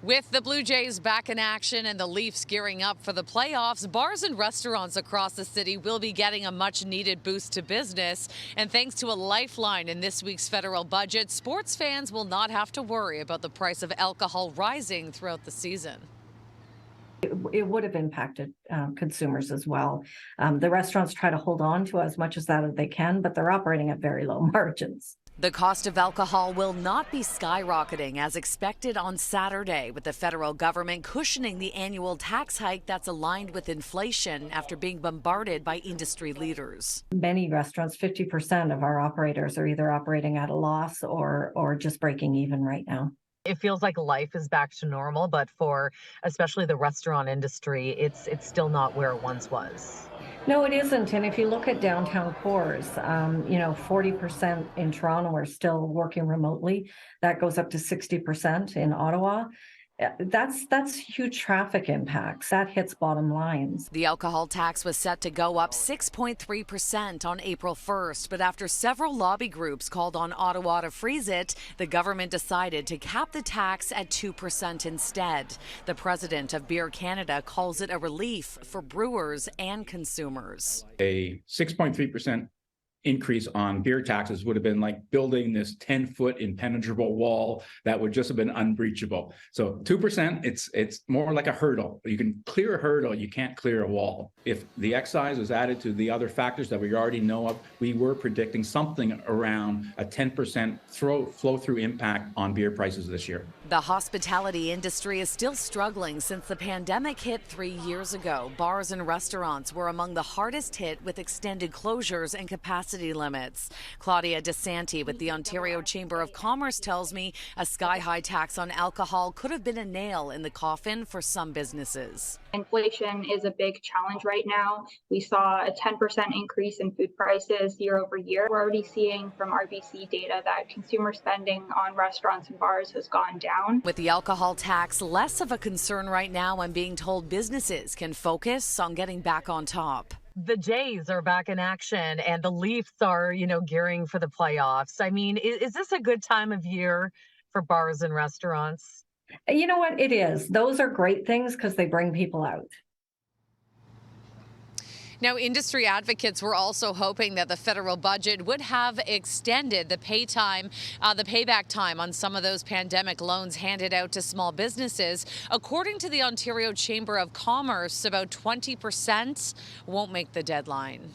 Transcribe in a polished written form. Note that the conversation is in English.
With the Blue Jays back in action and the Leafs gearing up for the playoffs, bars and restaurants across the city will be getting a much needed boost to business. And thanks to a lifeline in this week's federal budget, sports fans will not have to worry about the price of alcohol rising throughout the season. It would have impacted consumers as well. The restaurants try to hold on to as much as that as they can, but they're operating at very low margins. The cost of alcohol will not be skyrocketing as expected on Saturday, with the federal government cushioning the annual tax hike that's aligned with inflation after being bombarded by industry leaders. Many restaurants, 50% of our operators are either operating at a loss or just breaking even right now. It feels like life is back to normal, but for especially the restaurant industry, it's still not where it once was. No, it isn't. And if you look at downtown cores, 40% in Toronto are still working remotely. That goes up to 60% in Ottawa. That's huge traffic impacts. That hits bottom lines. The alcohol tax was set to go up 6.3% on April 1st, but after several lobby groups called on Ottawa to freeze it, the government decided to cap the tax at 2% instead. The president of Beer Canada calls it a relief for brewers and consumers. A 6.3% increase on beer taxes would have been like building this 10-foot impenetrable wall that would just have been unbreachable. So 2%, it's more like a hurdle. You can clear a hurdle, you can't clear a wall. If the excise was added to the other factors that we already know of, we were predicting something around a 10% flow-through impact on beer prices this year. The hospitality industry is still struggling since the pandemic hit 3 years ago. Bars and restaurants were among the hardest hit with extended closures and capacity limits. Claudia DeSanti with the Ontario Chamber of Commerce tells me a sky-high tax on alcohol could have been a nail in the coffin for some businesses. Inflation is a big challenge right now. We saw a 10% increase in food prices year over year. We're already seeing from RBC data that consumer spending on restaurants and bars has gone down. With the alcohol tax less of a concern right now, I'm being told businesses can focus on getting back on top. The Jays are back in action and the Leafs are, gearing for the playoffs. I mean, is this a good time of year for bars and restaurants? You know what? It is. Those are great things because they bring people out. Now, industry advocates were also hoping that the federal budget would have extended the payback time on some of those pandemic loans handed out to small businesses. According to the Ontario Chamber of Commerce, about 20% won't make the deadline.